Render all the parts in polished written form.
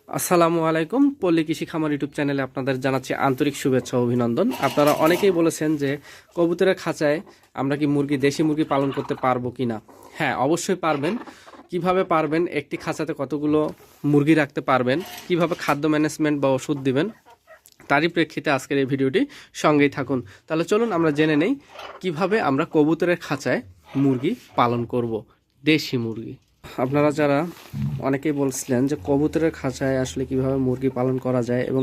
আসসালামু আলাইকুম। পল্লী কৃষি খামার ইউটিউব চ্যানেলে আপনাদের জানাচ্ছি আন্তরিক শুভেচ্ছা ও অভিনন্দন। আপনারা অনেকেই বলেছেন যে কবুতরের খাঁচায় আমরা কি দেশি মুরগি পালন করতে পারবো কিনা। হ্যাঁ, অবশ্যই পারবেন। কিভাবে পারবেন, একটি খাঁচাতে কতগুলো মুরগি রাখতে পারবেন, কিভাবে খাদ্য ম্যানেজমেন্ট বা ওষুধ দিবেন, তারই প্রেক্ষিতে আজকের এই ভিডিওটি সঙ্গেই থাকুন। তাহলে চলুন আমরা জেনে নেই কিভাবে আমরা কবুতরের খাঁচায় মুরগি পালন করব, দেশি মুরগি। আপনারা যারা অনেকেই বলছিলেন যে কবুতরের খাঁচায় আসলে কিভাবে মুরগি পালন করা যায় এবং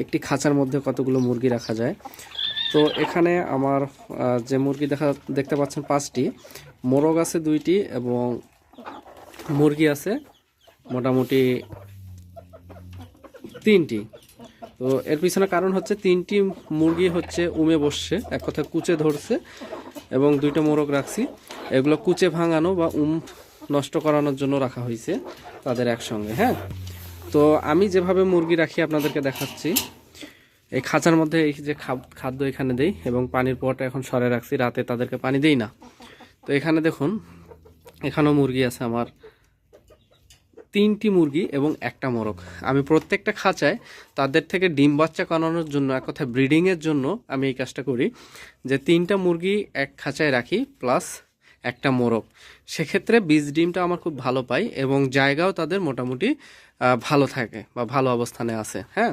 একটি খাঁচার মধ্যে কতগুলো মুরগি রাখা যায়। তো এখানে আমার যে মুরগি দেখতে পাচ্ছেন 5টি, মোরগ আছে 2টি এবং মুরগি আছে মোটামুটি 3টি। তো এর পিছনে কারণ হচ্ছে 3টি মুরগি হচ্ছে উমে বসছে, এক কথা কুচে ধরছে, এবং 2টা মোরগ রাখছি। এগুলো কুচে ভাঙানো বা নষ্ট করানোর জন্য রাখা হয়েছে তাদের একসঙ্গে। হ্যাঁ, তো আমি যেভাবে মুরগি রাখি আপনাদেরকে দেখাচ্ছি। এই খাঁচার মধ্যে এই যে খাদ্য এখানে দেই এবং পানির পটটা এখন সরে রাখছি, রাতে তাদেরকে পানি দেই না। তো এখানে দেখুন, এখানেও মুরগি আছে আমার 3টি মুরগি এবং একটা মোরগ। আমি প্রত্যেকটা খাঁচায় তাদের থেকে ডিম বাচ্চা করানোর জন্য, এক কথা ব্রিডিংয়ের জন্য আমি এই কাজটা করি যে 3টা মুরগি এক খাঁচায় রাখি প্লাস একটা মোরগ। সেক্ষেত্রে বীজ ডিমটা আমার খুব ভালো পাই এবং জায়গাও তাদের মোটামুটি ভালো থাকে বা ভালো অবস্থানে আছে। হ্যাঁ,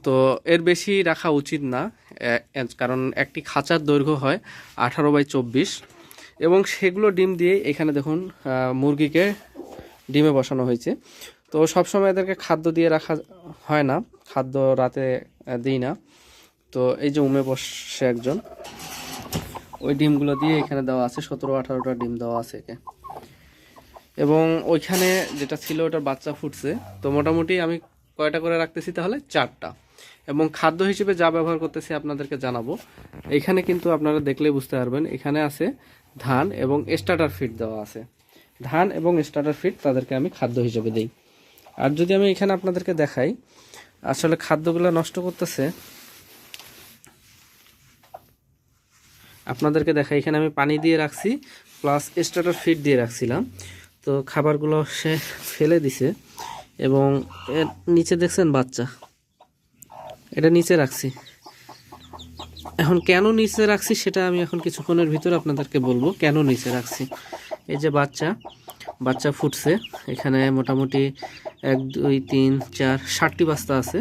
তো এর বেশি রাখা উচিত না, কারণ একটি খাঁচার দৈর্ঘ্য হয় 18x24 এবং সেগুলো ডিম দিয়ে এখানে দেখুন মুরগিকে ডিমে বসানো হয়েছে। তো সবসময় এদেরকে খাদ্য দিয়ে রাখা হয় না, খাদ্য রাতে দিই না। তো এই যে উমে বসে একজন, ওই ডিমগুলো দিয়ে এখানে দেওয়া আছে, 17-18টা ডিম দেওয়া আছে একে। এবং ওইখানে যেটা ছিল ওটার বাচ্চা ফুটছে। তো মোটামুটি আমি কয়টা করে রাখতেছি তাহলে 4টা। এবং খাদ্য হিসেবে যা ব্যবহার করতেছি আপনাদেরকে জানাবো। এইখানে কিন্তু আপনারা দেখলেই বুঝতে পারবেন, এখানে আছে ধান এবং স্টার্টার ফিড দেওয়া আছে। ধান এবং স্টার্টার ফিড তাদেরকে আমি খাদ্য হিসেবে দিই। আর যদি আমি এখানে আপনাদেরকে দেখাই আসলে খাদ্যগুলো নষ্ট করতেছে, আপনাদেরকে দেখাই। এখানে আমি পানি দিয়ে রাখছি প্লাস স্টার্টার ফিড দিয়ে রাখছিলাম। তো খাবারগুলো সে ফেলে দিছে এবং এর নিচে দেখছেন বাচ্চা, এটা নিচে রাখছি। এখন কেন নিচে রাখছি সেটা আমি এখন কিছুক্ষণের ভিতর আপনাদেরকে বলবো কেন নিচে রাখছি। এই যে বাচ্চা ফুটছে, এখানে মোটামুটি 1 2 3 4 7টি বাচ্চা আছে,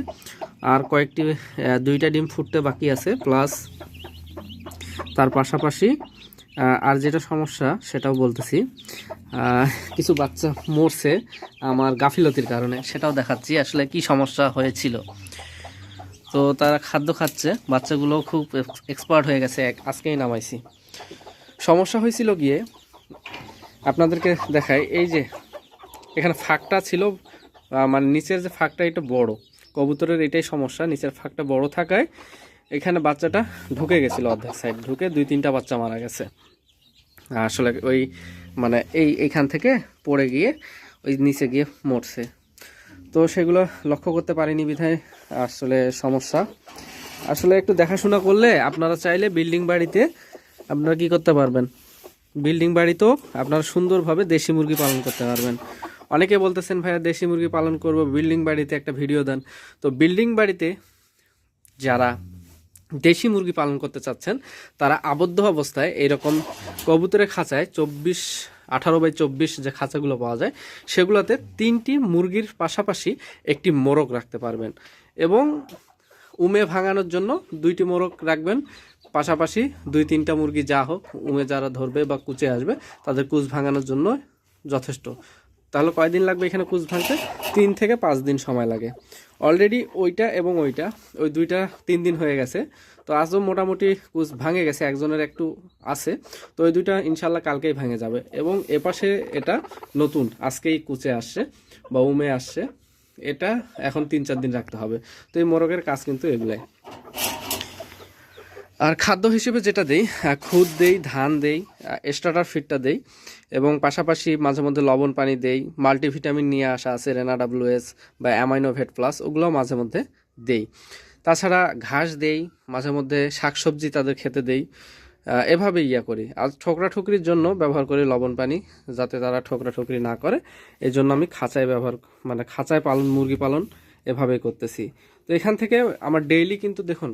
আর কয়েকটি 2টা ডিম ফুটতে বাকি আছে। প্লাস তার পাশাপাশি আর যেটা সমস্যা সেটাও বলতেছি, কিছু বাচ্চা মরছে আমার গাফিলতির কারণে, সেটাও দেখাচ্ছি আসলে কি সমস্যা হয়েছিল। তো তারা খাদ্য খাচ্ছে, বাচ্চাগুলো খুব এক্সপার্ট হয়ে গেছে, আজকেই নামাইছি। সমস্যা হয়েছিল গিয়ে আপনাদেরকে দেখাই, এই যে এখানে ফাঁকটা ছিল, মানে নিচের যে ফাঁকটা এটা বড়, কবুতরের এটাই সমস্যা, নিচের ফাঁকটা বড় থাকায় এখানে বাচ্চাটা ঢুকে গেছিল, অর্ধেক সাইড ঢুকে 2-3টা বাচ্চা মারা গেছে। আসলে ওই মানে এইখান থেকে পড়ে গিয়ে ওই নিচে গিয়ে মরছে। তো সেগুলো লক্ষ্য করতে পারিনি বিধায় আসলে সমস্যা। আসলে একটু দেখাশোনা করলে আপনারা চাইলে বিল্ডিং বাড়িতে আপনারা কি করতে পারবেন, বিল্ডিং বাড়িতেও আপনারা সুন্দরভাবে দেশি মুরগি পালন করতে পারবেন। অনেকে বলতেছেন ভাইয়া দেশি মুরগি পালন করব, বিল্ডিং বাড়িতে একটা ভিডিও দেন। তো বিল্ডিং বাড়িতে যারা দেশি মুরগি পালন করতে চাচ্ছেন তারা আবদ্ধ অবস্থায় এইরকম কবুতরের খাঁচায় 18x24 যে খাঁচাগুলো পাওয়া যায় সেগুলোতে 3টি মুরগির পাশাপাশি একটি মোরগ রাখতে পারবেন। এবং উমে ভাঙানোর জন্য 2টি মোরগ রাখবেন, পাশাপাশি 2-3টা মুরগি যা হোক, উমে যারা ধরবে বা কুচে আসবে তাদের কুচ ভাঙানোর জন্য যথেষ্ট। তাহলে কয়দিন লাগবে এখানে কুচ ভাঙতে? 3 থেকে 5 দিন সময় লাগে। অলরেডি ওইটা এবং ওইটা, ওই 2টা 3 দিন হয়ে গেছে। তো আজও মোটামুটি কুচ ভাঙে গেছে, একজনের একটু আছে। তো ওই 2টা ইনশাল্লাহ কালকেই ভেঙে যাবে। এবং এপাশে এটা নতুন, আজকেই কুচে আসছে বা উমে আসছে, এটা এখন 3-4 দিন রাখতে হবে। তো এই মোরগের কাজ কিন্তু এগুলাই। আর খাদ্য হিসেবে যেটা দেই, খুদ দেই, ধান দেই, স্টার্টার ফিডটা দেই এবং পাশাপাশি মাঝে মধ্যে লবণ পানি দেই। মাল্টিভিটামিন নিয়ে আসা আছে, রেনা WS বা অ্যামাইনোভেট প্লাস, ওগুলোও মাঝে মধ্যে দেই। তাছাড়া ঘাস দেই, মাঝে মধ্যে শাকসবজি তাদের খেতে দেই। এভাবে ইয়া করি। আর ঠোকরা ঠুকরির জন্য ব্যবহার করি লবণ পানি, যাতে তারা ঠোকরা ঠুকরি না করে। এই জন্য আমি খাঁচায় মানে খাঁচায় মুরগি পালন এভাবেই করতেছি। তো এখান থেকে আমার ডেইলি কিন্তু দেখুন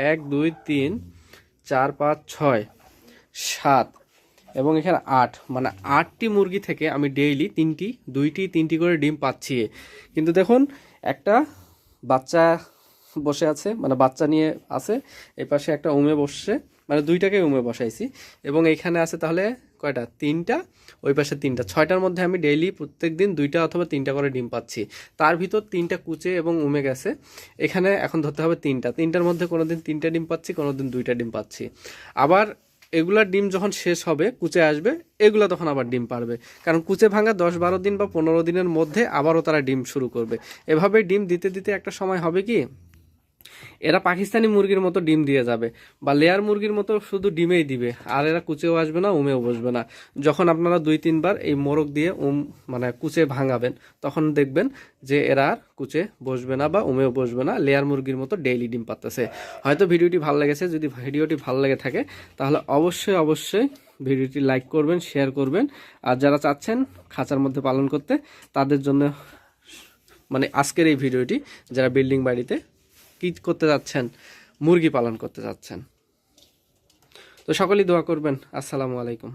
1 2 3 4 5 6 7 এবং এখানে 8, মানে 8টি মুরগি থেকে আমি ডেইলি 2টি করে ডিম পাচ্ছি। কিন্তু দেখুন একটা বাচ্চা বসে আছে, মানে বাচ্চা নিয়ে আছে, এই পাশে একটা উমে বসছে, মানে দুইটাকে উমে বসাইছি। এবং এইখানে আছে তাহলে কয়টা, 3টা, ওই পাশে 3টা, 6টার মধ্যে আমি ডেইলি প্রত্যেক দিন 2টা অথবা 3টা করে ডিম পাচ্ছি। তার ভিতর 3টা কুচে এবং উমে গেছে, এখানে এখন ধরতে হবে 3টার মধ্যে কোনোদিন 3টা ডিম পাচ্ছি, কোনোদিন 2টা ডিম পাচ্ছি। আবার এগুলার ডিম যখন শেষ হবে, কুচে আসবে, এগুলো তখন আবার ডিম পারবে, কারণ কুচে ভাঙা 10-12 দিন বা 15 দিনের মধ্যে আবারও তারা ডিম শুরু করবে। এভাবে ডিম দিতে দিতে একটা সময় হবে কি, এরা পাকিস্তানি মুরগির মতো ডিম দিয়ে যাবে, বা লেয়ার মুরগির মতো শুধু ডিমেই দিবে, আর এরা কুচেও আসবে না, উমেও বসবে না। যখন আপনারা 2-3 বার এই মোরগ দিয়ে মানে কুচে ভাঙাবেন, তখন দেখবেন যে এরা আর কুচে বসবে না বা উমেও বসবে না, লেয়ার মুরগির মতো ডেইলি ডিম পাচ্ছে। হয়তো ভিডিওটি ভালো লেগেছে, যদি ভিডিওটি ভালো লেগে থাকে তাহলে অবশ্যই ভিডিওটি লাইক করবেন, শেয়ার করবেন। আর যারা চাচ্ছেন খাঁচার মধ্যে পালন করতে, তাদের জন্য মানে আজকের এই ভিডিওটি, যারা বিল্ডিং বাড়িতে কি করতে যাচ্ছেন, মুরগি পালন করতে যাচ্ছেন। তো সকলেই দোয়া করবেন। আসসালামু আলাইকুম।